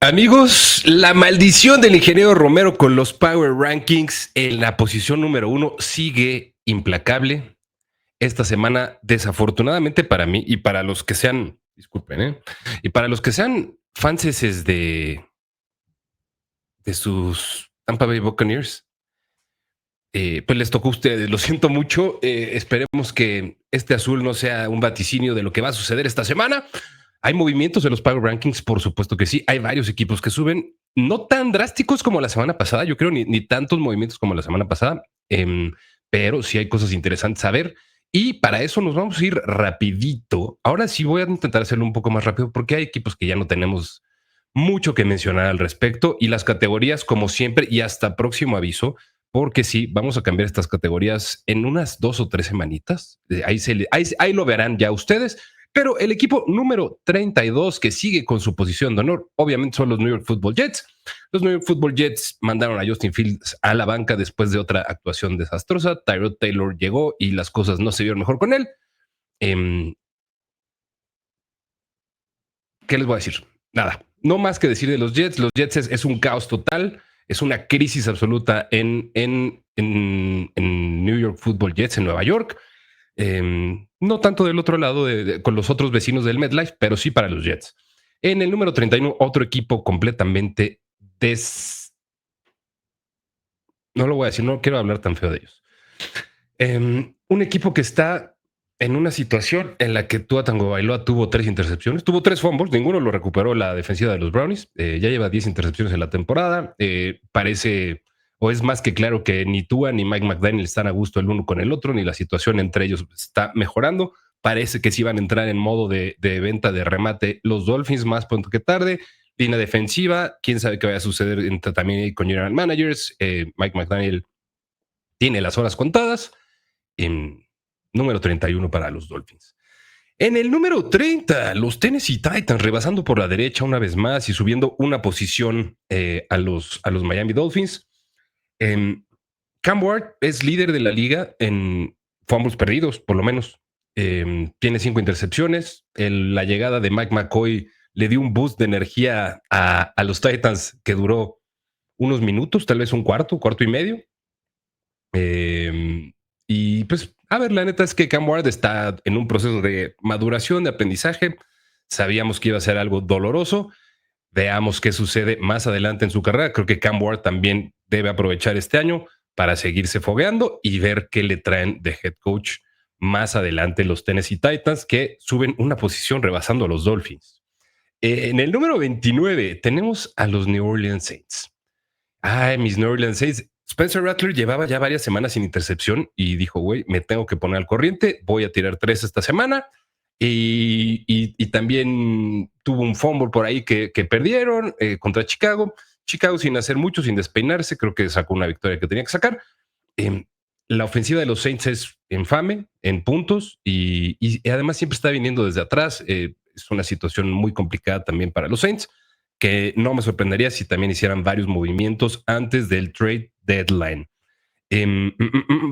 Amigos, la maldición del ingeniero Romero con los Power Rankings en la posición número 1 sigue implacable. Esta semana, desafortunadamente para mí y para los que sean, disculpen, y para los que sean fanses de sus Tampa Bay Buccaneers, pues les tocó a ustedes. Lo siento mucho. Esperemos que este azul no sea un vaticinio de lo que va a suceder esta semana. Hay movimientos de los Power Rankings, por supuesto que sí. Hay varios equipos que suben, no tan drásticos como la semana pasada, yo creo, ni tantos movimientos como la semana pasada, pero sí hay cosas interesantes a ver. Y para eso nos vamos a ir rapidito. Ahora sí voy a intentar hacerlo un poco más rápido porque hay equipos que ya no tenemos mucho que mencionar al respecto y las categorías, como siempre, y hasta próximo aviso, porque sí, vamos a cambiar estas categorías en unas 2 o 3 semanitas. Ahí lo verán ya ustedes. Pero el equipo número 32 que sigue con su posición de honor, obviamente son los New York Football Jets. Los New York Football Jets mandaron a Justin Fields a la banca después de otra actuación desastrosa. Tyrod Taylor llegó y las cosas no se vieron mejor con él. ¿Qué les voy a decir? Nada, no más que decir de los Jets. Los Jets es un caos total, es una crisis absoluta en New York Football Jets, en Nueva York. No tanto del otro lado con los otros vecinos del MetLife, pero sí para los Jets. En el número 31, otro equipo completamente no lo voy a decir, no quiero hablar tan feo de ellos. Un equipo que está en una situación en la que Tua Tagovailoa tuvo 3 intercepciones, tuvo 3 fumbles, ninguno lo recuperó la defensiva de los Brownies. Ya lleva 10 intercepciones en la temporada. Parece, o es más que claro, que ni Tua ni Mike McDaniel están a gusto el uno con el otro, ni la situación entre ellos está mejorando. Parece que sí van a entrar en modo de venta de remate los Dolphins más pronto que tarde. Línea defensiva, quién sabe qué vaya a suceder también con general managers. Mike McDaniel tiene las horas contadas. En número 31 para los Dolphins. En el número 30, los Tennessee Titans rebasando por la derecha una vez más y subiendo una posición a los Miami Dolphins. Cam Ward es líder de la liga en fumbles perdidos, por lo menos. Tiene 5 intercepciones. La llegada de Mike McCoy le dio un boost de energía a los Titans que duró unos minutos, tal vez un cuarto y medio. Y pues, a ver, la neta es que Cam Ward está en un proceso de maduración, de aprendizaje. Sabíamos que iba a ser algo doloroso. Veamos qué sucede más adelante en su carrera. Creo que Cam Ward también debe aprovechar este año para seguirse fogueando y ver qué le traen de head coach más adelante los Tennessee Titans, que suben una posición rebasando a los Dolphins. En el número 29 tenemos a los New Orleans Saints. Ay, mis New Orleans Saints. Spencer Rattler llevaba ya varias semanas sin intercepción y dijo, güey, me tengo que poner al corriente, voy a tirar 3 esta semana. Y también tuvo un fumble por ahí que perdieron contra Chicago. Chicago sin hacer mucho, sin despeinarse, creo que sacó una victoria que tenía que sacar. La ofensiva de los Saints es infame en puntos y además siempre está viniendo desde atrás. Es una situación muy complicada también para los Saints, que no me sorprendería si también hicieran varios movimientos antes del trade deadline.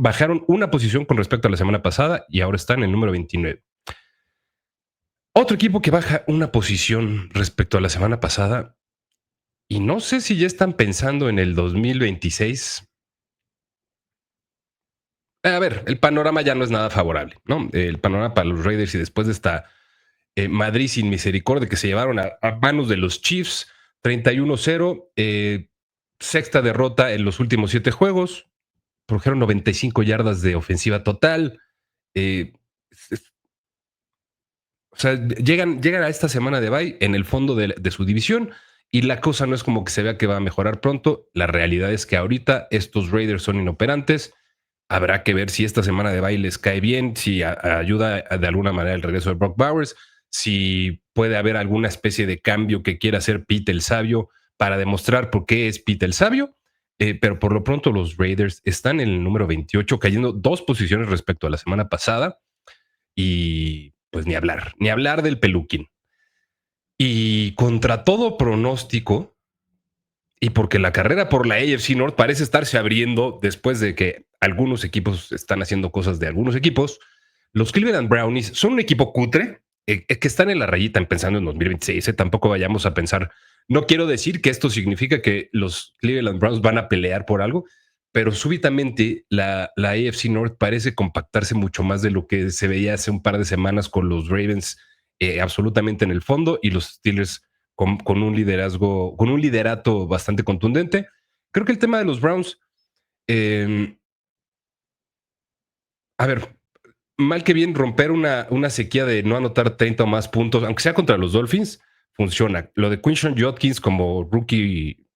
Bajaron una posición con respecto a la semana pasada y ahora están en el número 29. Otro equipo que baja una posición respecto a la semana pasada, y no sé si ya están pensando en el 2026. A ver, el panorama ya no es nada favorable, ¿no? El panorama para los Raiders y después de esta Madrid sin misericordia que se llevaron a manos de los Chiefs, 31-0, sexta derrota en los últimos 7 juegos, produjeron 95 yardas de ofensiva total. O sea, llegan a esta semana de bye en el fondo de su división y la cosa no es como que se vea que va a mejorar pronto. La realidad es que ahorita estos Raiders son inoperantes. Habrá que ver si esta semana de bye les cae bien, si ayuda de alguna manera el regreso de Brock Bowers, si puede haber alguna especie de cambio que quiera hacer Pete el Sabio para demostrar por qué es Pete el Sabio. Pero por lo pronto los Raiders están en el número 28, cayendo 2 posiciones respecto a la semana pasada. Y pues ni hablar del peluquín. Y contra todo pronóstico, y porque la carrera por la AFC North parece estarse abriendo después de que algunos equipos están haciendo cosas de algunos equipos, los Cleveland Brownies son un equipo cutre, que están en la rayita pensando en 2026. Tampoco vayamos a pensar No quiero decir que esto significa que los Cleveland Browns van a pelear por algo, pero súbitamente la AFC North parece compactarse mucho más de lo que se veía hace un par de semanas con los Ravens absolutamente en el fondo y los Steelers con un liderazgo, con un liderato bastante contundente. Creo que el tema de los Browns, eh, a ver, mal que bien, romper una sequía de no anotar 30 o más puntos, aunque sea contra los Dolphins, funciona. Lo de Quinshon Judkins como rookie,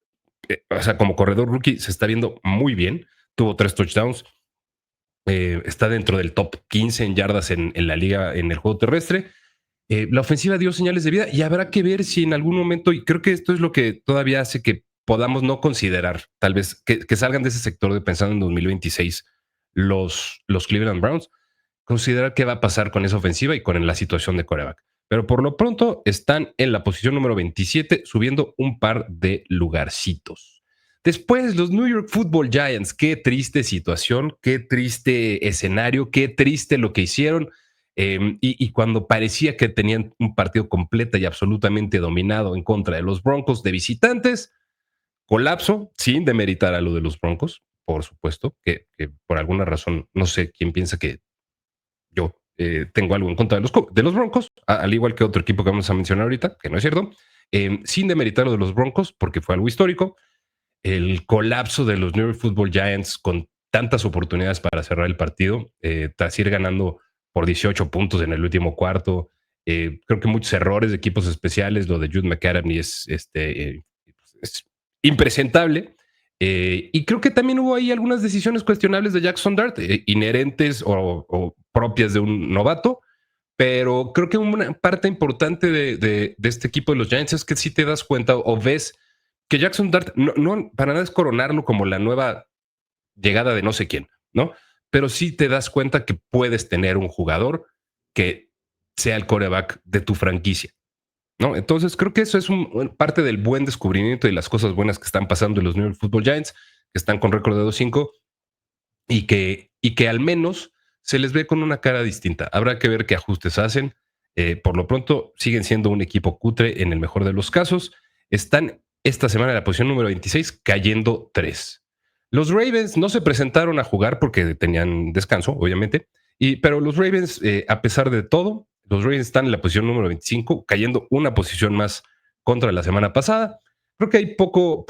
o sea, como corredor rookie, se está viendo muy bien. Tuvo 3 touchdowns. Está dentro del top 15 en yardas en la liga en el juego terrestre. La ofensiva dio señales de vida y habrá que ver si en algún momento, y creo que esto es lo que todavía hace que podamos no considerar, tal vez, que salgan de ese sector de pensando en 2026 los Cleveland Browns, considerar qué va a pasar con esa ofensiva y con la situación de quarterback. Pero por lo pronto están en la posición número 27, subiendo un par de lugarcitos. Después, los New York Football Giants. Qué triste situación, qué triste escenario, qué triste lo que hicieron. Y cuando parecía que tenían un partido completo y absolutamente dominado en contra de los Broncos de visitantes, colapso, sin demeritar a lo de los Broncos, por supuesto, que por alguna razón, no sé quién piensa que yo tengo algo en contra de los Broncos, al igual que otro equipo que vamos a mencionar ahorita, que no es cierto, sin demeritar lo de los Broncos, porque fue algo histórico, el colapso de los New York Football Giants con tantas oportunidades para cerrar el partido, tras ir ganando por 18 puntos en el último cuarto. Creo que muchos errores de equipos especiales, lo de Jude McAdams es impresentable. Y creo que también hubo ahí algunas decisiones cuestionables de Jackson Dart, inherentes o propias de un novato, pero creo que una parte importante de este equipo de los Giants es que si te das cuenta o ves que Jackson Dart no para nada es coronarlo como la nueva llegada de no sé quién, ¿no? Pero sí te das cuenta que puedes tener un jugador que sea el quarterback de tu franquicia, ¿no? Entonces creo que eso es parte del buen descubrimiento y las cosas buenas que están pasando en los New York Football Giants, que están con récord de 2-5 y que al menos se les ve con una cara distinta. Habrá que ver qué ajustes hacen. Por lo pronto siguen siendo un equipo cutre en el mejor de los casos. Están esta semana en la posición número 26, cayendo 3. Los Ravens no se presentaron a jugar porque tenían descanso, obviamente, pero los Ravens, a pesar de todo, los Ravens están en la posición número 25, cayendo una posición más contra la semana pasada. Creo que hay poco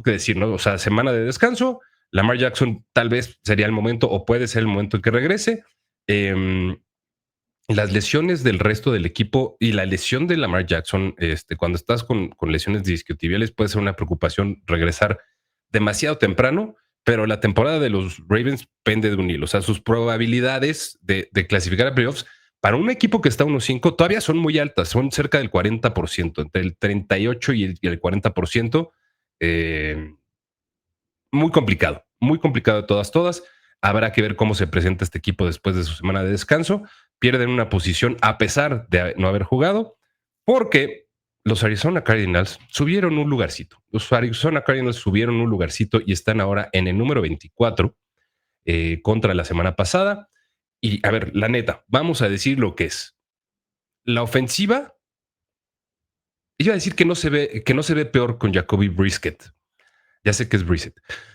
que decir, ¿no? O sea, semana de descanso, Lamar Jackson tal vez sería el momento o puede ser el momento en que regrese. Eh, las lesiones del resto del equipo y la lesión de Lamar Jackson, cuando estás con lesiones discutibles, puede ser una preocupación regresar demasiado temprano, pero la temporada de los Ravens pende de un hilo. O sea, sus probabilidades de clasificar a playoffs para un equipo que está 1-5 todavía son muy altas, son cerca del 40%, entre el 38 y el 40%. Eh, muy complicado de todas. Habrá que ver cómo se presenta este equipo después de su semana de descanso. Pierden una posición a pesar de no haber jugado, porque los Arizona Cardinals subieron un lugarcito. Los Arizona Cardinals subieron un lugarcito y están ahora en el número 24 contra la semana pasada. Y a ver, la neta, vamos a decir lo que es. La ofensiva, iba a decir que no se ve peor con Jacoby Brisket. Ya sé que es Brissett.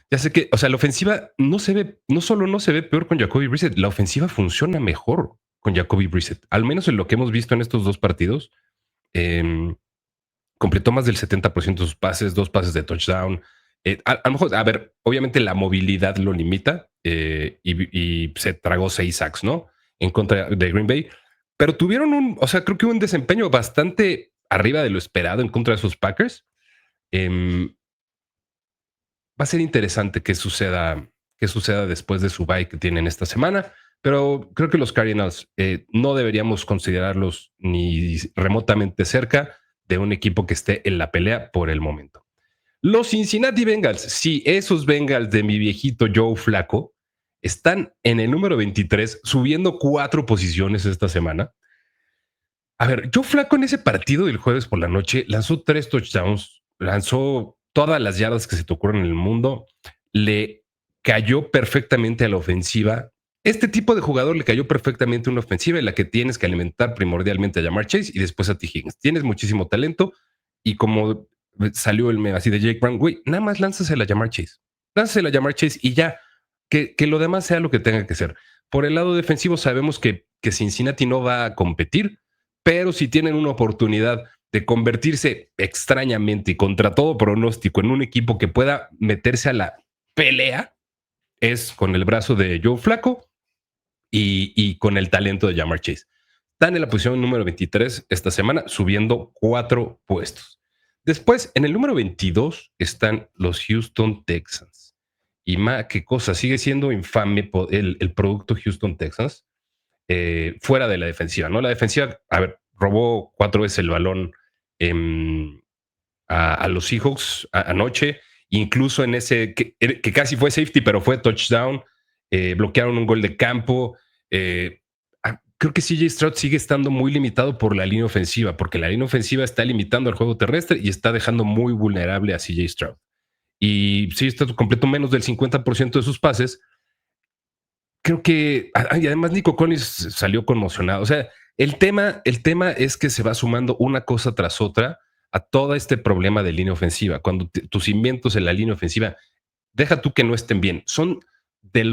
Ya sé que, o sea, la ofensiva no se ve, no solo no se ve peor con Jacoby Brissett, la ofensiva funciona mejor con Jacoby Brissett. Al menos en lo que hemos visto en estos dos partidos, eh, completó más del 70% de sus pases, 2 pases de touchdown. A lo mejor, a ver, obviamente la movilidad lo limita y se tragó 6 sacks, ¿no? En contra de Green Bay. Pero tuvieron o sea, creo que un desempeño bastante arriba de lo esperado en contra de sus Packers. Eh, Va a ser interesante qué suceda después de su bye que tienen esta semana, pero creo que los Cardinals no deberíamos considerarlos ni remotamente cerca de un equipo que esté en la pelea por el momento. Los Cincinnati Bengals, sí, esos Bengals de mi viejito Joe Flaco, están en el número 23, subiendo 4 posiciones esta semana. A ver, Joe Flaco en ese partido del jueves por la noche lanzó 3 touchdowns, lanzó todas las yardas que se te ocurren en el mundo, le cayó perfectamente a la ofensiva. Este tipo de jugador le cayó perfectamente a una ofensiva en la que tienes que alimentar primordialmente a Jamar Chase y después a T. Higgins. Tienes muchísimo talento y como salió el meme así de Jake Brown, güey, nada más lánzasela a Jamar Chase. Lánzasela a Jamar Chase y ya. Que lo demás sea lo que tenga que ser. Por el lado defensivo sabemos que Cincinnati no va a competir, pero si tienen una oportunidad de convertirse extrañamente y contra todo pronóstico en un equipo que pueda meterse a la pelea, es con el brazo de Joe Flacco y con el talento de Jamar Chase. Están en la posición número 23 esta semana, subiendo 4 puestos. Después, en el número 22 están los Houston Texans. Y qué cosa, sigue siendo infame el producto Houston Texans fuera de la defensiva, ¿no? La defensiva, a ver, robó 4 veces el balón a los Seahawks anoche, incluso en ese que casi fue safety, pero fue touchdown, bloquearon un gol de campo. Creo que CJ Stroud sigue estando muy limitado por la línea ofensiva, porque la línea ofensiva está limitando el juego terrestre y está dejando muy vulnerable a CJ Stroud. Y CJ Stroud completó menos del 50% de sus pases. Creo que, y además Nico Collins salió conmocionado. O sea, el tema es que se va sumando una cosa tras otra a todo este problema de línea ofensiva. Cuando tus cimientos en la línea ofensiva, deja tú que no estén bien, son de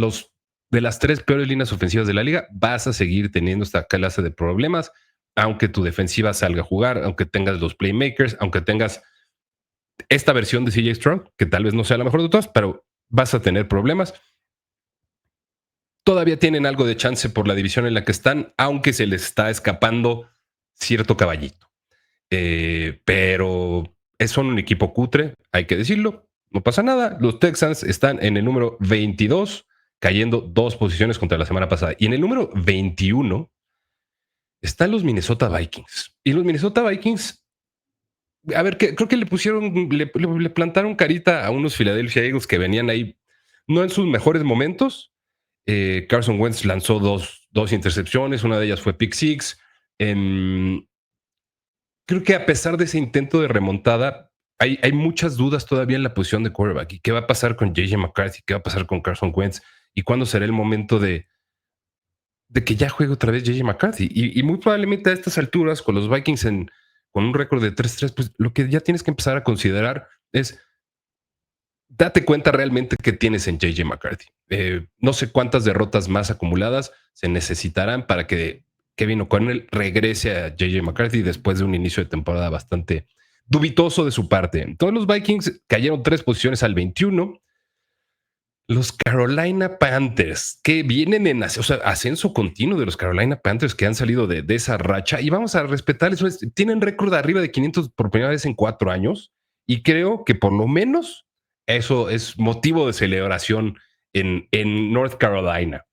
las 3 peores líneas ofensivas de la liga, vas a seguir teniendo esta clase de problemas, aunque tu defensiva salga a jugar, aunque tengas los playmakers, aunque tengas esta versión de CJ Stroud, que tal vez no sea la mejor de todas, pero vas a tener problemas. Todavía tienen algo de chance por la división en la que están, aunque se les está escapando cierto caballito. Pero son un equipo cutre, hay que decirlo. No pasa nada. Los Texans están en el número 22, cayendo 2 posiciones contra la semana pasada. Y en el número 21 están los Minnesota Vikings. Y los Minnesota Vikings, a ver, creo que le plantaron carita a unos Philadelphia Eagles que venían ahí, no en sus mejores momentos. Carson Wentz lanzó dos intercepciones, una de ellas fue pick six. Creo que a pesar de ese intento de remontada, hay muchas dudas todavía en la posición de quarterback. ¿Y qué va a pasar con J.J. McCarthy? ¿Qué va a pasar con Carson Wentz? ¿Y cuándo será el momento de que ya juegue otra vez J.J. McCarthy? Y muy probablemente a estas alturas, con los Vikings con un récord de 3-3, pues lo que ya tienes que empezar a considerar es date cuenta realmente que tienes en J.J. McCarthy. No sé cuántas derrotas más acumuladas se necesitarán para que Kevin O'Connell regrese a J.J. McCarthy después de un inicio de temporada bastante dubitoso de su parte. Todos los Vikings cayeron 3 posiciones al 21. Los Carolina Panthers, que vienen en ascenso continuo de los Carolina Panthers que han salido de esa racha, y vamos a respetar eso. Tienen récord arriba de 500 por primera vez en 4 años, y creo que por lo menos eso es motivo de celebración en North Carolina.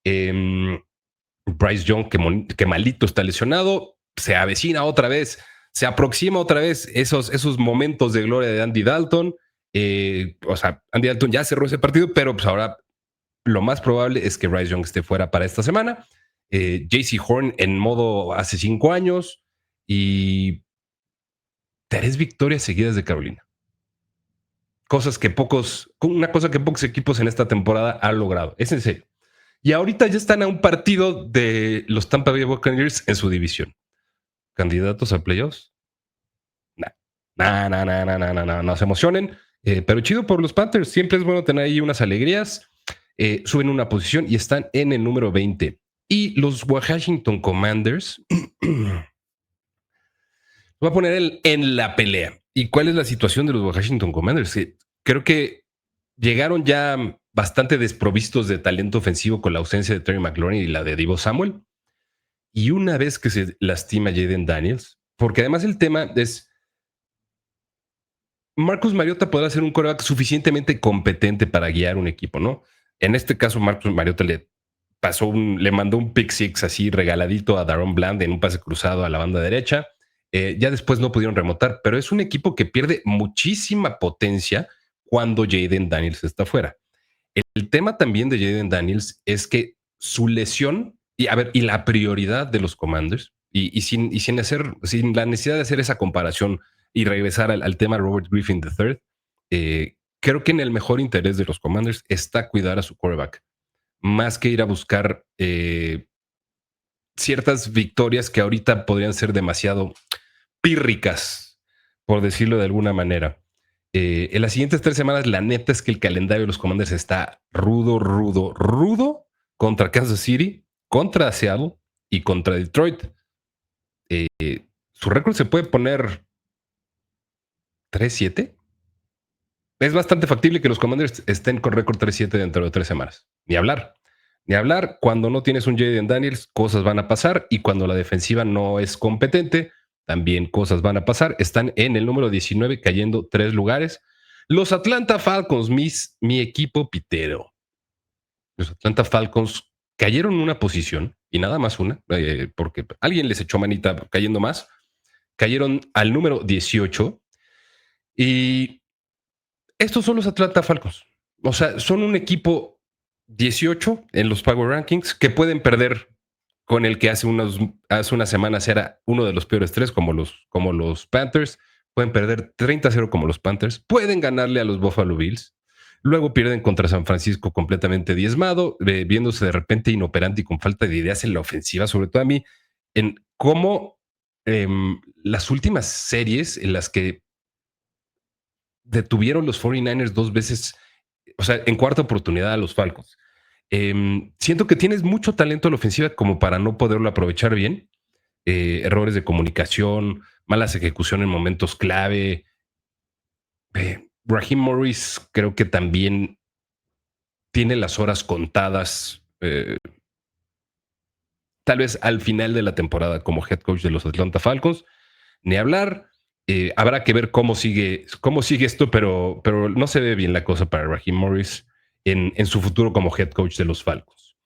Bryce Young, que malito está lesionado, se avecina otra vez, se aproxima otra vez esos momentos de gloria de Andy Dalton. Andy Dalton ya cerró ese partido, pero pues ahora lo más probable es que Bryce Young esté fuera para esta semana. JC Horn en modo hace 5 años y 3 victorias seguidas de Carolina. Una cosa que pocos equipos en esta temporada han logrado. Es en serio. Y ahorita ya están a un partido de los Tampa Bay Buccaneers en su división. ¿Candidatos a playoffs? No se emocionen. Pero chido por los Panthers. Siempre es bueno tener ahí unas alegrías. Suben una posición y están en el número 20. Y los Washington Commanders voy a poner en la pelea. ¿Y cuál es la situación de los Washington Commanders? Creo que llegaron ya bastante desprovistos de talento ofensivo con la ausencia de Terry McLaurin y la de Deebo Samuel. Y una vez que se lastima Jaden Daniels, porque además el tema es Marcus Mariota podrá ser un quarterback suficientemente competente para guiar un equipo, ¿no? En este caso, Marcus Mariota le mandó un pick six así regaladito a Daron Bland en un pase cruzado a la banda derecha. Ya después no pudieron remontar, pero es un equipo que pierde muchísima potencia cuando Jaden Daniels está fuera. El tema también de Jaden Daniels es que su lesión y la prioridad de los Commanders sin la necesidad de hacer esa comparación y regresar al tema Robert Griffin III, creo que en el mejor interés de los Commanders está cuidar a su quarterback más que ir a buscar ciertas victorias que ahorita podrían ser demasiado pírricas por decirlo de alguna manera. En las siguientes 3 semanas, la neta es que el calendario de los Commanders está rudo, rudo, rudo contra Kansas City, contra Seattle y contra Detroit. Su récord se puede poner 3-7. Es bastante factible que los Commanders estén con récord 3-7 dentro de 3 semanas. Ni hablar. Ni hablar. Cuando no tienes un Jaden Daniels, cosas van a pasar. Y cuando la defensiva no es competente, también cosas van a pasar. Están en el número 19, cayendo 3 lugares. Los Atlanta Falcons, mi equipo pitero. Los Atlanta Falcons cayeron una posición, y nada más una, porque alguien les echó manita cayendo más. Cayeron al número 18. Y estos son los Atlanta Falcons. O sea, son un equipo 18 en los Power Rankings que pueden perder con el que hace unas semanas era uno de los peores tres, como los Panthers. Pueden perder 30-0 como los Panthers. Pueden ganarle a los Buffalo Bills. Luego pierden contra San Francisco completamente diezmado, viéndose de repente inoperante y con falta de ideas en la ofensiva, sobre todo a mí, en cómo las últimas series en las que detuvieron los 49ers 2 veces, o sea, en cuarta oportunidad a los Falcons. Siento que tienes mucho talento en la ofensiva como para no poderlo aprovechar bien. Errores de comunicación, malas ejecución en momentos clave. Raheem Morris creo que también tiene las horas contadas, tal vez al final de la temporada como head coach de los Atlanta Falcons. Ni hablar. Habrá que ver cómo sigue esto, pero no se ve bien la cosa para Raheem Morris en su futuro como head coach de los Falcons.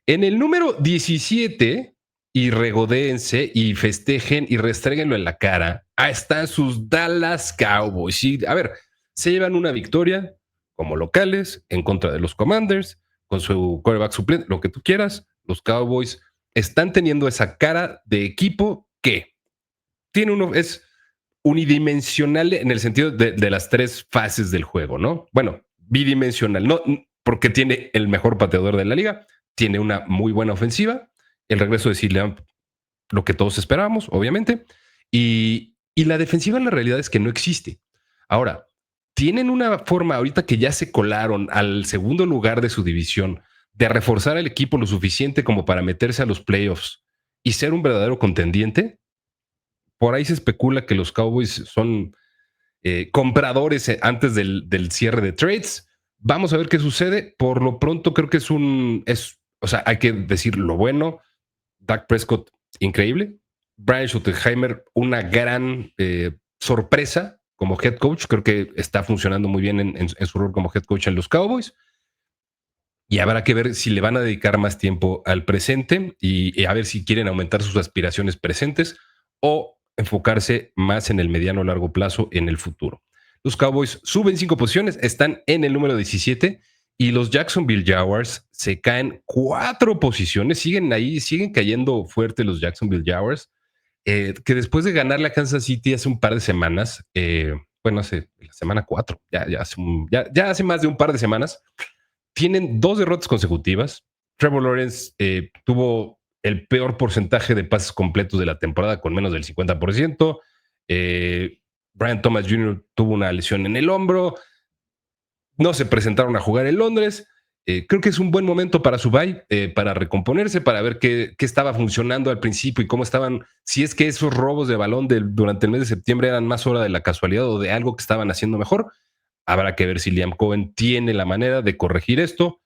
En el número 17, y regodéense y festejen y restréguenlo en la cara, están sus Dallas Cowboys. Y, a ver, se llevan una victoria como locales en contra de los Commanders, con su quarterback suplente, lo que tú quieras. Los Cowboys están teniendo esa cara de equipo que es unidimensional en el sentido de las 3 fases del juego, ¿no? Bueno, bidimensional, no porque tiene el mejor pateador de la liga, tiene una muy buena ofensiva, el regreso de CeeDee, lo que todos esperábamos, obviamente, y la defensiva en la realidad es que no existe. Ahora, tienen una forma ahorita que ya se colaron al segundo lugar de su división de reforzar al equipo lo suficiente como para meterse a los playoffs y ser un verdadero contendiente. Por ahí se especula que los Cowboys son compradores antes del cierre de trades. Vamos a ver qué sucede. Por lo pronto creo que o sea, hay que decir lo bueno. Dak Prescott, increíble. Brian Schottenheimer, una gran sorpresa como head coach. Creo que está funcionando muy bien en su rol como head coach en los Cowboys. Y habrá que ver si le van a dedicar más tiempo al presente y a ver si quieren aumentar sus aspiraciones presentes o enfocarse más en el mediano o largo plazo en el futuro. Los Cowboys suben 5 posiciones, están en el número 17 y los Jacksonville Jaguars se caen 4 posiciones, siguen ahí, siguen cayendo fuerte los Jacksonville Jaguars, que después de ganarle a Kansas City hace un par de semanas, bueno, hace la semana 4, ya hace más de un par de semanas, tienen 2 derrotas consecutivas. Trevor Lawrence tuvo el peor porcentaje de pases completos de la temporada con menos del 50%. Brian Thomas Jr. tuvo una lesión en el hombro. No se presentaron a jugar en Londres. Creo que es un buen momento para su bye, para recomponerse, para ver qué estaba funcionando al principio y cómo estaban, si es que esos robos de balón durante el mes de septiembre eran más hora de la casualidad o de algo que estaban haciendo mejor. Habrá que ver si Liam Cohen tiene la manera de corregir esto.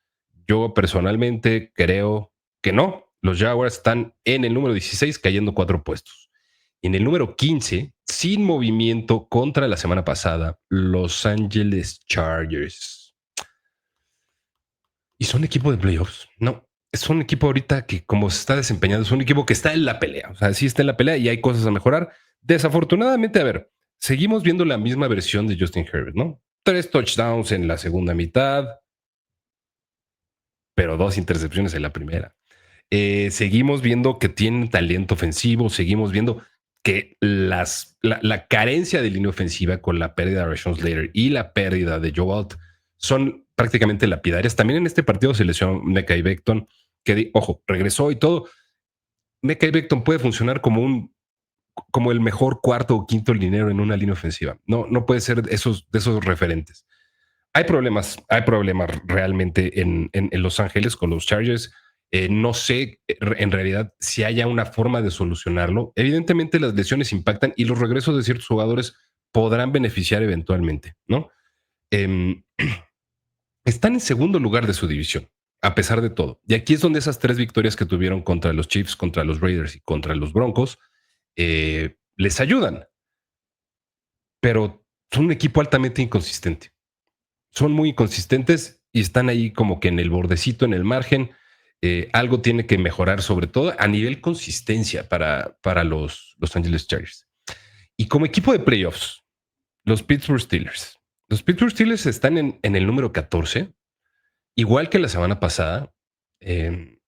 Yo personalmente creo que no. Los Jaguars están en el número 16, cayendo 4 puestos. En el número 15, sin movimiento contra la semana pasada, Los Angeles Chargers. Y son equipo de playoffs. No, es un equipo ahorita que, como se está desempeñando, es un equipo que está en la pelea. O sea, sí está en la pelea y hay cosas a mejorar. Desafortunadamente, a ver, seguimos viendo la misma versión de Justin Herbert, ¿no? 3 touchdowns en la segunda mitad, pero 2 intercepciones en la primera. Seguimos viendo que tienen talento ofensivo, seguimos viendo que la carencia de línea ofensiva con la pérdida de Rashawn Slater y la pérdida de Joe Alt son prácticamente lapidarias. También en este partido se lesionó Mekhi Becton, que, ojo, regresó y todo. Mekhi Becton puede funcionar como un como el mejor cuarto o quinto liniero en una línea ofensiva. No puede ser de esos referentes. Hay problemas realmente en Los Ángeles con los Chargers. No sé en realidad si haya una forma de solucionarlo. Evidentemente las lesiones impactan y los regresos de ciertos jugadores podrán beneficiar eventualmente, ¿no? Eh, Están en segundo lugar de su división, a pesar de todo. Y aquí es donde esas 3 victorias que tuvieron contra los Chiefs, contra los Raiders y contra los Broncos les ayudan, pero son un equipo altamente inconsistente. Son muy inconsistentes y están ahí como que en el bordecito, en el margen. Algo tiene que mejorar, sobre todo a nivel consistencia para los Angeles Chargers. Y como equipo de playoffs, los Pittsburgh Steelers. Los Pittsburgh Steelers están en el número 14, igual que la semana pasada. Eh,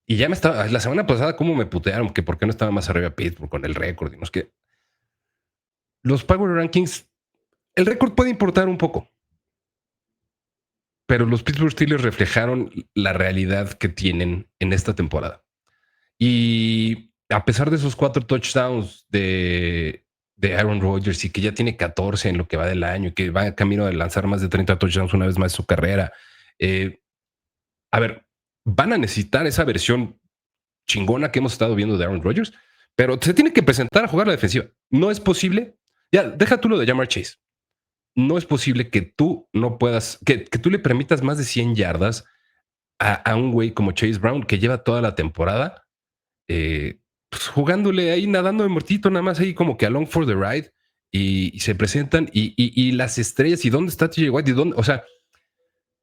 y ya la semana pasada, cómo me putearon, que por qué no estaba más arriba Pittsburgh con el récord. Y no es que los Power Rankings, el récord puede importar un poco, pero los Pittsburgh Steelers reflejaron la realidad que tienen en esta temporada. Y a pesar de esos 4 touchdowns de Aaron Rodgers y que ya tiene 14 en lo que va del año y que va en camino de lanzar más de 30 touchdowns una vez más en su carrera, eh, a ver, van a necesitar esa versión chingona que hemos estado viendo de Aaron Rodgers, pero se tiene que presentar a jugar la defensiva. No es posible. Ya, deja tú lo de Jamar Chase. No es posible que tú no puedas, que tú le permitas más de 100 yardas a un güey como Chase Brown que lleva toda la temporada pues jugándole ahí, nadando de muertito, nada más ahí como que along for the ride y se presentan y las estrellas y dónde está TJ Watt y dónde, o sea,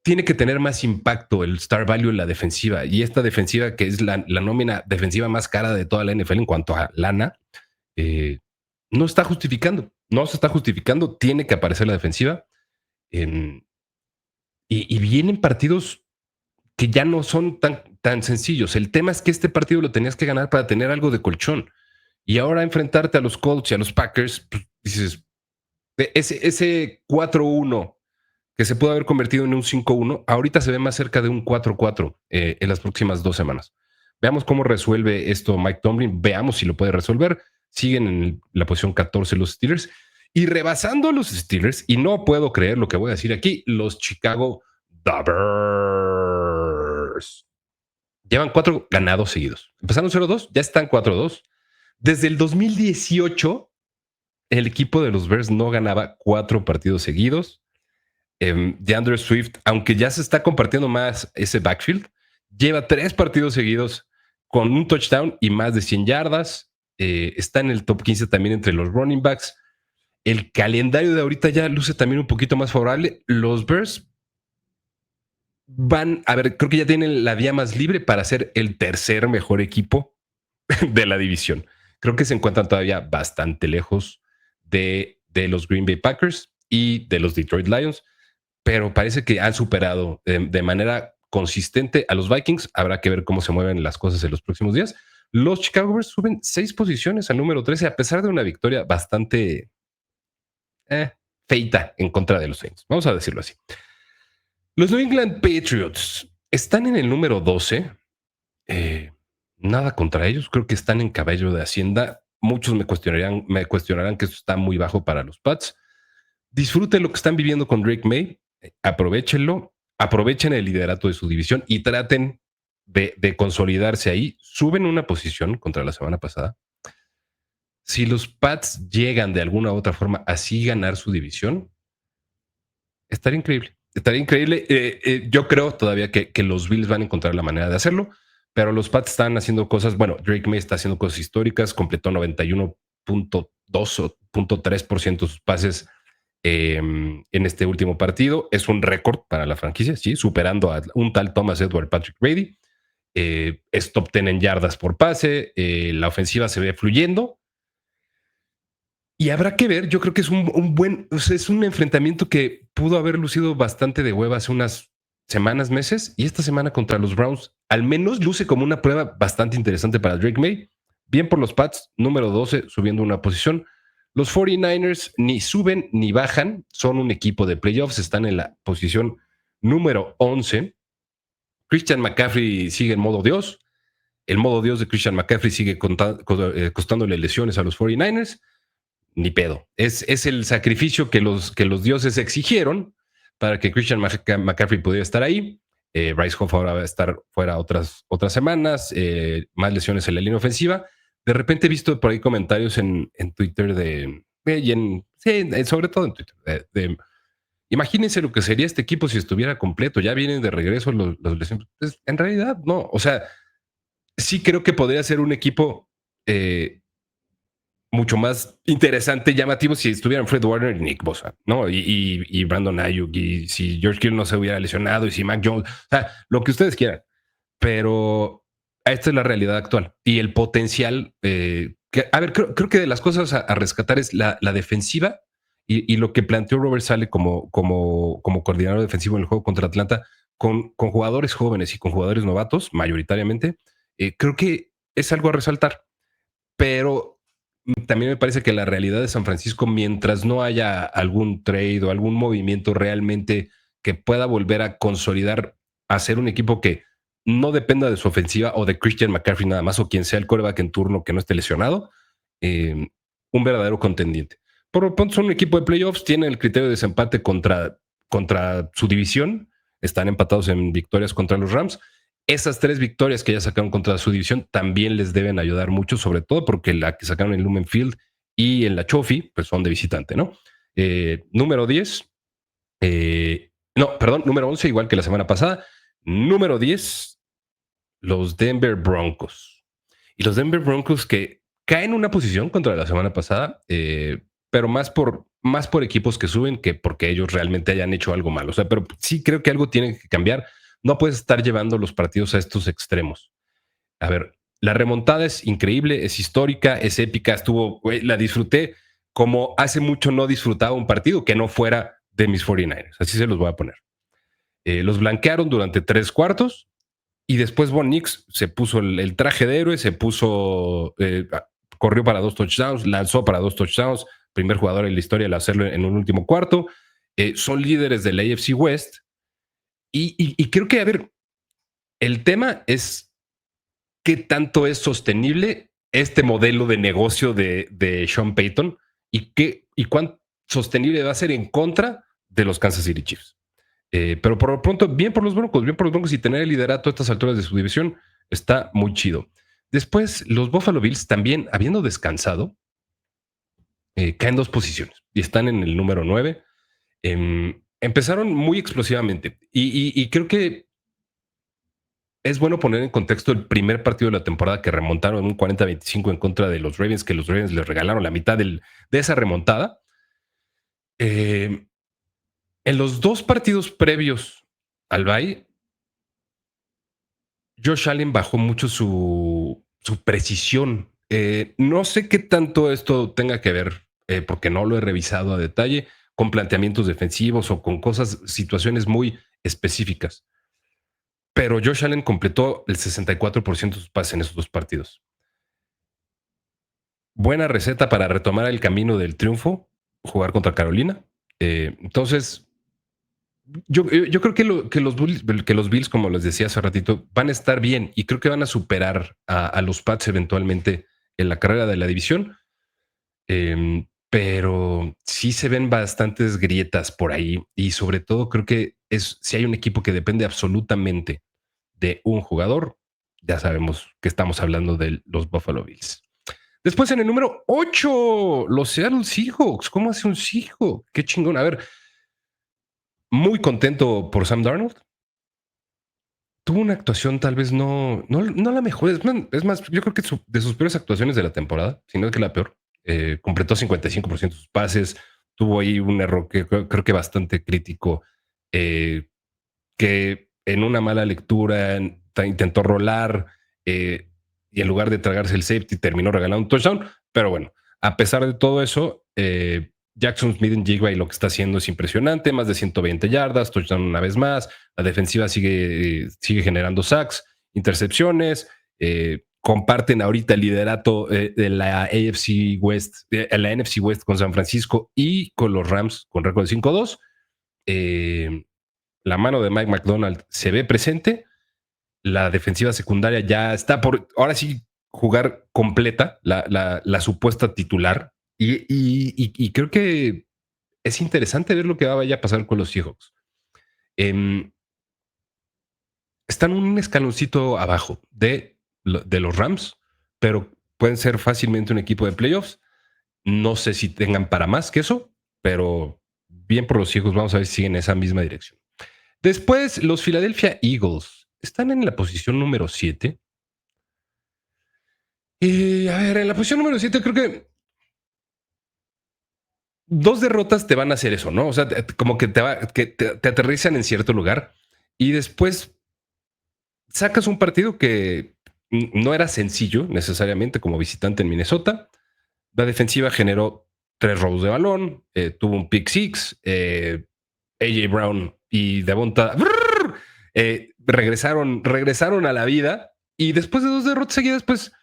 tiene que tener más impacto el star value en la defensiva y esta defensiva que es la nómina defensiva más cara de toda la NFL en cuanto a lana, eh, no está justificando, no se está justificando, tiene que aparecer la defensiva en, y vienen partidos que ya no son tan sencillos. El tema es que este partido lo tenías que ganar para tener algo de colchón. Y ahora enfrentarte a los Colts y a los Packers, pues, dices, ese 4-1 que se pudo haber convertido en un 5-1, ahorita se ve más cerca de un 4-4 en las próximas 2 semanas. Veamos cómo resuelve esto Mike Tomlin, veamos si lo puede resolver. Siguen en la posición 14 los Steelers y rebasando a los Steelers, y no puedo creer lo que voy a decir aquí, los Chicago Bears. Llevan 4 ganados seguidos. Empezaron 0-2, ya están 4-2. Desde el 2018, el equipo de los Bears no ganaba 4 partidos seguidos. DeAndre Swift, aunque ya se está compartiendo más ese backfield, lleva 3 partidos seguidos con un touchdown y más de 100 yardas. Está en el top 15 también entre los running backs. El calendario de ahorita ya luce también un poquito más favorable. Los Bears van, a ver, creo que ya tienen la vía más libre para ser el tercer mejor equipo de la división. Creo que se encuentran todavía bastante lejos de los Green Bay Packers y de los Detroit Lions, pero parece que han superado de manera consistente a los Vikings. Habrá que ver cómo se mueven las cosas en los próximos días. Los Chicago Bears suben 6 posiciones al número 13 a pesar de una victoria bastante feita en contra de los Saints. Vamos a decirlo así. Los New England Patriots están en el número 12. Nada contra ellos. Creo que están en caballo de Hacienda. Muchos me cuestionarán que esto está muy bajo para los Pats. Disfruten lo que están viviendo con Drake May. Aprovechenlo. Aprovechen el liderato de su división y traten de consolidarse ahí. Suben una posición contra la semana pasada. Si los Pats llegan de alguna u otra forma así ganar su división, estaría increíble. Estaría increíble. Yo creo todavía que los Bills van a encontrar la manera de hacerlo, pero los Pats están haciendo cosas. Bueno, Drake May está haciendo cosas históricas, completó 91.2 o 0.3% de sus pases en este último partido. Es un récord para la franquicia, sí, superando a un tal Thomas Edward Patrick Brady. Es top 10 en yardas por pase. La ofensiva se ve fluyendo. Y habrá que ver, yo creo que es un buen, o sea, es un enfrentamiento que pudo haber lucido bastante de hueva hace unas semanas, meses, y esta semana contra los Browns al menos luce como una prueba bastante interesante para Drake May. Bien por los Pats, número 12, subiendo una posición. Los 49ers ni suben ni bajan, son un equipo de playoffs, están en la posición número 11. Christian McCaffrey sigue en modo Dios. El modo Dios de Christian McCaffrey sigue costándole lesiones a los 49ers. Ni pedo. Es el sacrificio que los dioses exigieron para que Christian McCaffrey pudiera estar ahí. Bryce Huff ahora va a estar fuera otras semanas. Más lesiones en la línea ofensiva. De repente he visto por ahí comentarios en Twitter sobre todo en Twitter, imagínense lo que sería este equipo si estuviera completo. Ya vienen de regreso los lesiones. Pues, en realidad, no. O sea, sí creo que podría ser un equipo mucho más interesante, llamativo, si estuvieran Fred Warner y Nick Bosa, ¿no? Y Brandon Ayuk, y si George Kittle no se hubiera lesionado, y si Mac Jones, o sea, lo que ustedes quieran. Pero esta es la realidad actual. Y el potencial, a ver, creo que de las cosas a rescatar es la defensiva y lo que planteó Robert Saleh como coordinador defensivo en el juego contra Atlanta, con jugadores jóvenes y con jugadores novatos, mayoritariamente, creo que es algo a resaltar. Pero también me parece que la realidad de San Francisco, mientras no haya algún trade o algún movimiento realmente que pueda volver a consolidar, a ser un equipo que no dependa de su ofensiva o de Christian McCaffrey nada más, o quien sea el quarterback en turno que no esté lesionado, un verdadero contendiente. Por lo pronto son un equipo de playoffs, tienen el criterio de desempate contra su división, están empatados en victorias contra los Rams. Esas 3 victorias que ya sacaron contra su división también les deben ayudar mucho, sobre todo porque la que sacaron en Lumen Field y en la Trophy, pues son de visitante, ¿no? Número 10, número 11, igual que la semana pasada. Número 10, los Denver Broncos. Y los Denver Broncos que caen una posición contra la semana pasada, pero más por equipos que suben que porque ellos realmente hayan hecho algo malo. O sea, pero sí creo que algo tiene que cambiar. No puedes estar llevando los partidos a estos extremos. A ver, la remontada es increíble, es histórica, es épica, la disfruté como hace mucho no disfrutaba un partido que no fuera de mis 49ers. Así se los voy a poner. Los blanquearon durante 3 cuartos y después Von Nix se puso el traje de héroe, corrió para 2 touchdowns, lanzó para 2 touchdowns, primer jugador en la historia al hacerlo en un último cuarto. Son líderes del AFC West. Y creo que, a ver, el tema es qué tanto es sostenible este modelo de negocio de Sean Payton y cuán sostenible va a ser en contra de los Kansas City Chiefs. Pero por lo pronto, bien por los Broncos y tener el liderato a estas alturas de su división está muy chido. Después, los Buffalo Bills también, habiendo descansado, caen 2 posiciones y están en el número 9. Empezaron muy explosivamente y creo que es bueno poner en contexto el primer partido de la temporada que remontaron un 40-25 en contra de los Ravens, que los Ravens les regalaron la mitad de esa remontada. En los 2 partidos previos al bye, Josh Allen bajó mucho su precisión. No sé qué tanto esto tenga que ver, porque no lo he revisado a detalle, con planteamientos defensivos o con situaciones muy específicas. Pero Josh Allen completó el 64% de sus pases en esos 2 partidos. Buena receta para retomar el camino del triunfo, jugar contra Carolina. Entonces, yo creo que los Bills, como les decía hace ratito, van a estar bien y creo que van a superar a los Pats eventualmente en la carrera de la división. Pero sí se ven bastantes grietas por ahí y sobre todo creo que si hay un equipo que depende absolutamente de un jugador, ya sabemos que estamos hablando de los Buffalo Bills. Después en el número 8, los Seattle Seahawks. ¿Cómo hace un Seahawk? Qué chingón. A ver, muy contento por Sam Darnold. Tuvo una actuación tal vez no la mejor. Es más, yo creo que de sus peores actuaciones de la temporada, si no es que la peor. Completó 55% de sus pases. Tuvo ahí un error que creo que bastante crítico, que en una mala lectura intentó rolar y en lugar de tragarse el safety terminó regalando un touchdown. Pero bueno, a pesar de todo eso, Jackson Smith-Njigba y lo que está haciendo es impresionante. Más de 120 yardas, touchdown una vez más. La defensiva sigue generando sacks, intercepciones. Comparten ahorita el liderato de la AFC West, la NFC West con San Francisco y con los Rams con récord de 5-2. La mano de Mike McDonald se ve presente La defensiva secundaria ya está por, ahora sí, jugar completa, la supuesta titular. Y creo que es interesante ver lo que vaya a pasar con los Seahawks. Em, Están un escaloncito abajo de los Rams, pero pueden ser fácilmente un equipo de playoffs. No sé si tengan para más que eso, pero bien por los Seahawks. Vamos a ver si siguen esa misma dirección. Después, los Philadelphia Eagles están en la posición número 7. Y a ver, en la posición número 7 creo que dos derrotas te van a hacer eso, ¿no? O sea, como que te aterrizan en cierto lugar y después sacas un partido que no era sencillo necesariamente como visitante en Minnesota. La defensiva generó 3 robos de balón, tuvo un pick six, AJ Brown y Devonta regresaron a la vida y después de 2 derrotas seguidas, pues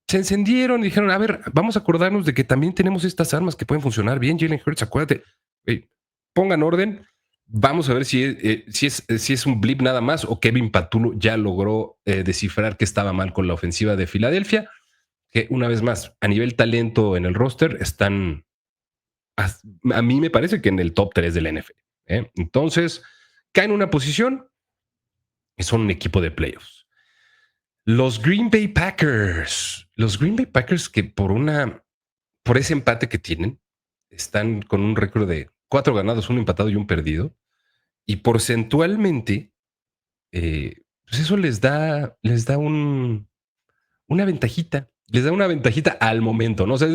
se encendieron y dijeron, a ver, vamos a acordarnos de que también tenemos estas armas que pueden funcionar bien. Jalen Hurts, acuérdate, pongan orden. Vamos a ver si es un blip nada más o Kevin Patulo ya logró descifrar que estaba mal con la ofensiva de Filadelfia, que una vez más, a nivel talento en el roster, están, a mí me parece que en el top 3 del NFL. Entonces, caen en una posición y son un equipo de playoffs. Los Green Bay Packers. Los Green Bay Packers que por ese empate que tienen, están con un récord de 4 ganados, 1 empatado y 1 perdido. Y porcentualmente, pues eso les da una ventajita. Les da una ventajita al momento, ¿no? O sea,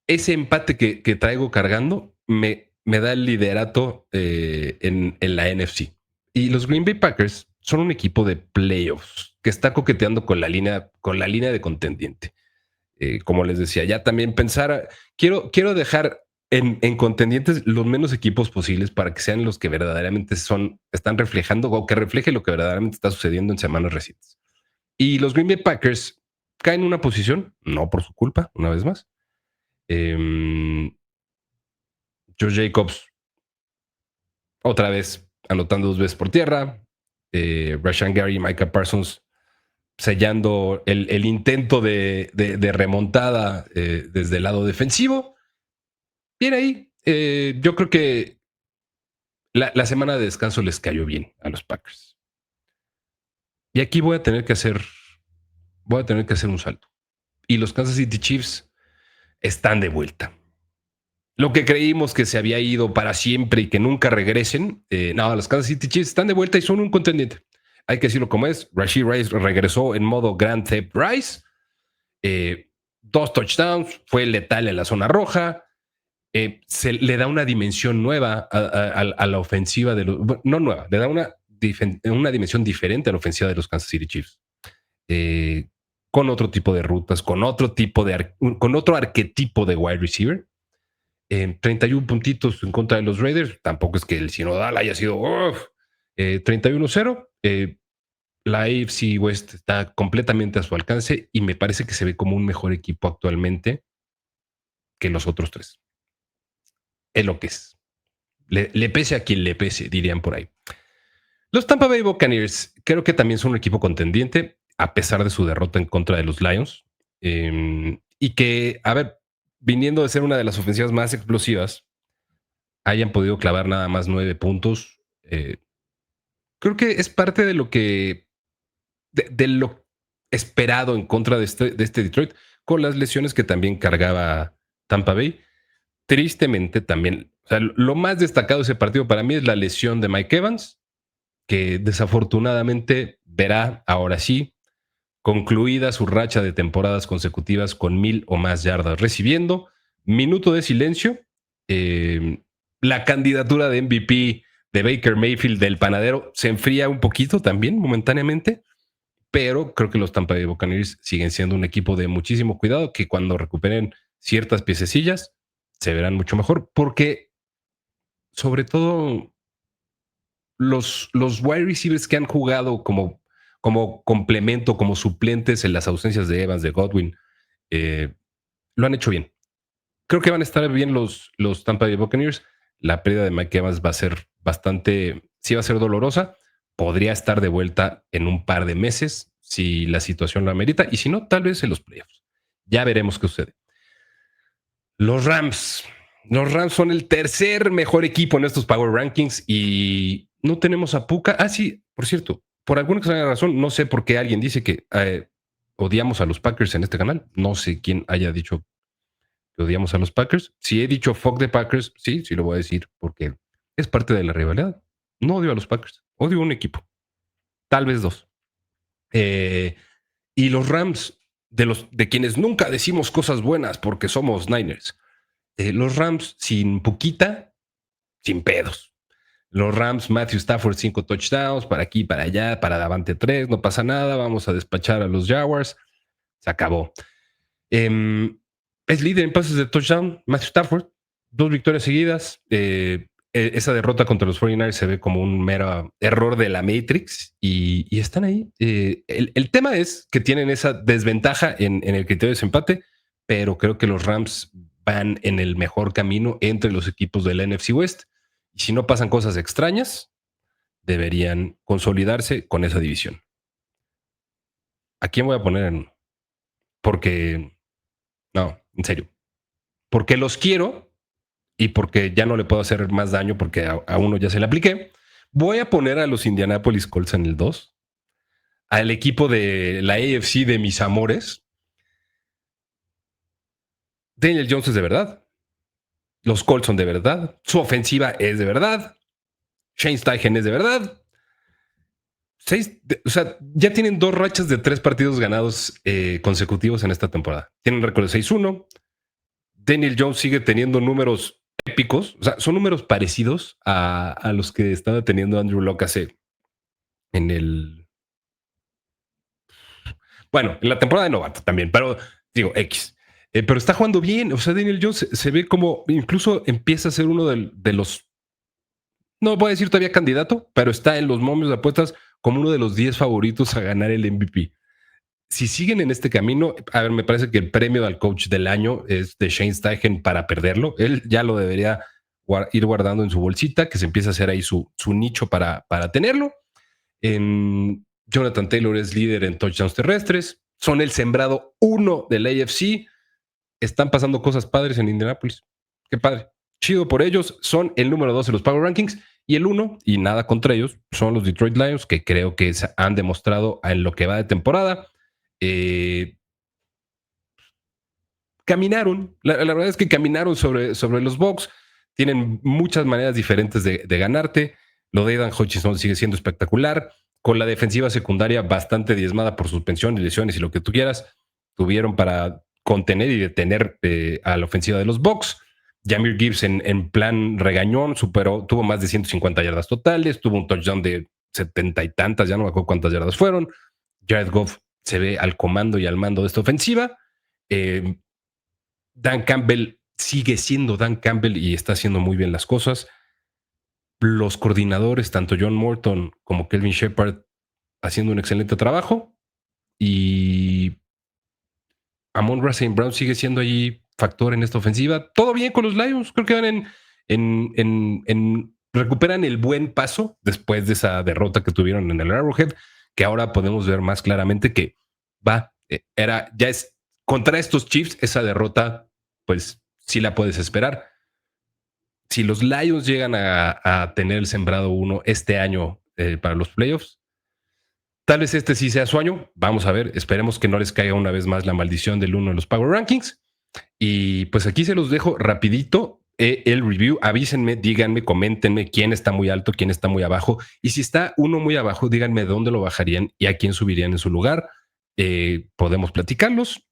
ese empate que traigo cargando me da el liderato en la NFC. Y los Green Bay Packers son un equipo de playoffs que está coqueteando con la línea de contendiente. Como les decía, ya también pensar, quiero dejar en contendientes los menos equipos posibles para que sean los que verdaderamente están reflejando o que refleje lo que verdaderamente está sucediendo en semanas recientes. Y los Green Bay Packers caen en una posición, no por su culpa, una vez más. Joe Jacobs, otra vez anotando 2 veces por tierra. Rashan Gary y Micah Parsons sellando el intento de remontada desde el lado defensivo. Bien ahí. Yo creo que la semana de descanso les cayó bien a los Packers. Y aquí voy a tener que hacer un salto. Y los Kansas City Chiefs están de vuelta. Lo que creímos que se había ido para siempre y que nunca regresen, no, los Kansas City Chiefs están de vuelta y son un contendiente. Hay que decirlo como es. Rashee Rice regresó en modo Grand Theft Rice. 2 touchdowns, fue letal en la zona roja. Se le da una dimensión nueva a la ofensiva de los. No nueva, le da una dimensión diferente a la ofensiva de los Kansas City Chiefs. Con otro tipo de rutas, con otro arquetipo de wide receiver. 31 puntitos en contra de los Raiders. Tampoco es que el sinodal haya sido 31-0. La AFC West está completamente a su alcance y me parece que se ve como un mejor equipo actualmente que los otros 3. Es lo que es. Le pese a quien le pese, dirían por ahí. Los Tampa Bay Buccaneers creo que también son un equipo contendiente, a pesar de su derrota en contra de los Lions. Y que, a ver, viniendo de ser una de las ofensivas más explosivas, hayan podido clavar nada más 9 puntos. Creo que es parte de lo esperado en contra de este Detroit, con las lesiones que también cargaba Tampa Bay. Tristemente también, o sea, lo más destacado de ese partido para mí es la lesión de Mike Evans, que desafortunadamente verá ahora sí concluida su racha de temporadas consecutivas con 1,000 o más yardas recibiendo. Minuto de silencio. La candidatura de MVP de Baker Mayfield del panadero se enfría un poquito también momentáneamente, pero creo que los Tampa Bay Buccaneers siguen siendo un equipo de muchísimo cuidado, que cuando recuperen ciertas piececillas se verán mucho mejor, porque sobre todo los wide receivers que han jugado como complemento, como suplentes en las ausencias de Evans, de Godwin, lo han hecho bien. Creo que van a estar bien los Tampa Bay Buccaneers. La pérdida de Mike Evans va a ser sí va a ser dolorosa, podría estar de vuelta en un par de meses si la situación lo amerita, y si no, tal vez en los playoffs. Ya veremos qué sucede. Los Rams. Los Rams son el tercer mejor equipo en estos Power Rankings y no tenemos a Puka. Ah, sí, por cierto, por alguna extraña razón, no sé por qué alguien dice que odiamos a los Packers en este canal. No sé quién haya dicho que odiamos a los Packers. Si he dicho fuck the Packers, sí, sí lo voy a decir porque es parte de la rivalidad. No odio a los Packers, odio a un equipo, tal vez dos. Y los Rams, de quienes nunca decimos cosas buenas porque somos Niners. Los Rams sin Puquita, sin pedos. Los Rams, Matthew Stafford, 5 touchdowns, para aquí, para allá, para Davante 3, no pasa nada, vamos a despachar a los Jaguars. Se acabó. Es líder en pases de touchdown, Matthew Stafford, 2 victorias seguidas. Esa derrota contra los 49ers se ve como un mero error de la Matrix y están ahí. El tema es que tienen esa desventaja en el criterio de desempate, pero creo que los Rams van en el mejor camino entre los equipos del NFC West. Y si no pasan cosas extrañas, deberían consolidarse con esa división. ¿A quién voy a poner en uno? Porque, no, en serio, porque los quiero y porque ya no le puedo hacer más daño porque a uno ya se le apliqué, voy a poner a los Indianapolis Colts en el 2, al equipo de la AFC de mis amores. Daniel Jones es de verdad. Los Colts son de verdad. Su ofensiva es de verdad. Shane Steichen es de verdad. O sea, ya tienen 2 rachas de 3 partidos ganados consecutivos en esta temporada. Tienen récord de 6-1. Daniel Jones sigue teniendo números épicos. O sea, son números parecidos a los que estaba teniendo Andrew Luck hace en el... Bueno, en la temporada de novato también, pero digo, X. Pero está jugando bien. O sea, Daniel Jones se ve como incluso empieza a ser uno de los... No voy a decir todavía candidato, pero está en los momios de apuestas como uno de los 10 favoritos a ganar el MVP. Si siguen en este camino, a ver, me parece que el premio al coach del año es de Shane Steichen para perderlo. Él ya lo debería ir guardando en su bolsita, que se empiece a hacer ahí su nicho para tenerlo. Jonathan Taylor es líder en touchdowns terrestres. Son el sembrado 1 del AFC. Están pasando cosas padres en Indianapolis. Qué padre. Chido por ellos. Son el número 2 en los Power Rankings. Y el 1, y nada contra ellos, son los Detroit Lions, que creo que han demostrado en lo que va de temporada. Caminaron. La verdad es que caminaron sobre los Bucs. Tienen muchas maneras diferentes de ganarte. Lo de Aidan Hutchinson sigue siendo espectacular. Con la defensiva secundaria bastante diezmada por suspensión y lesiones y lo que tú quieras, tuvieron para contener y detener a la ofensiva de los Bucs. Jahmyr Gibbs en plan regañón tuvo más de 150 yardas totales, tuvo un touchdown de 70 y tantas, ya no me acuerdo cuántas yardas fueron. Jared Goff se ve al comando y al mando de esta ofensiva. Dan Campbell sigue siendo Dan Campbell y está haciendo muy bien las cosas. Los coordinadores, tanto John Morton como Kelvin Shepard, haciendo un excelente trabajo. Y Amon-Ra St. Brown sigue siendo allí factor en esta ofensiva. Todo bien con los Lions. Creo que van recuperan el buen paso después de esa derrota que tuvieron en el Arrowhead, que ahora podemos ver más claramente que ya es contra estos Chiefs, esa derrota, pues sí la puedes esperar. Si los Lions llegan a tener el sembrado 1 este año para los playoffs, tal vez este sí sea su año. Vamos a ver. Esperemos que no les caiga una vez más la maldición del 1 en los Power Rankings. Y pues aquí se los dejo rapidito el review. Avísenme, díganme, coméntenme quién está muy alto, quién está muy abajo. Y si está uno muy abajo, díganme dónde lo bajarían y a quién subirían en su lugar. Podemos platicarlos.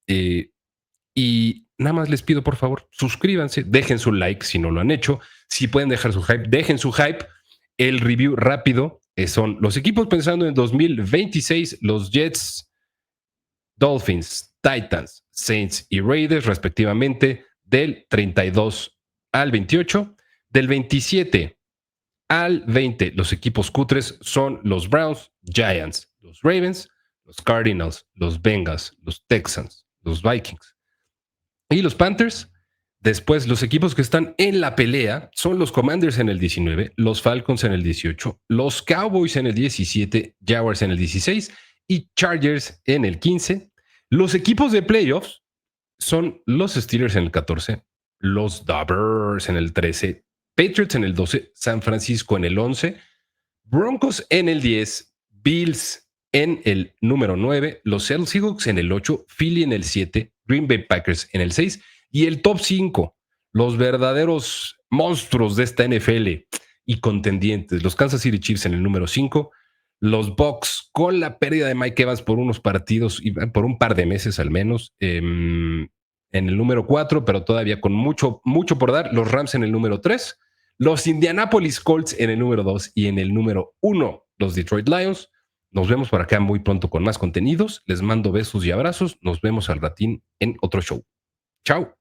Y nada más les pido, por favor, suscríbanse, dejen su like si no lo han hecho. Si pueden dejar su hype, dejen su hype. El review rápido son los equipos pensando en 2026, los Jets, Dolphins, Titans, Saints y Raiders, respectivamente, del 32 al 28. Del 27 al 20, los equipos cutres son los Browns, Giants, los Ravens, los Cardinals, los Bengals, los Texans, los Vikings y los Panthers. Después, los equipos que están en la pelea son los Commanders en el 19, los Falcons en el 18, los Cowboys en el 17, Jaguars en el 16 y Chargers en el 15. Los equipos de playoffs son los Steelers en el 14, los Dodgers en el 13, Patriots en el 12, San Francisco en el 11, Broncos en el 10, Bills en el número 9, los Seattle Seahawks en el 8, Philly en el 7, Green Bay Packers en el 6 y el top 5, los verdaderos monstruos de esta NFL y contendientes, los Kansas City Chiefs en el número 5, los Bucks con la pérdida de Mike Evans por unos partidos y por un par de meses al menos, en el número 4, pero todavía con mucho, mucho por dar, los Rams en el número 3, los Indianapolis Colts en el número 2 y en el número 1, los Detroit Lions. Nos vemos por acá muy pronto con más contenidos. Les mando besos y abrazos. Nos vemos al ratín en otro show. Chao.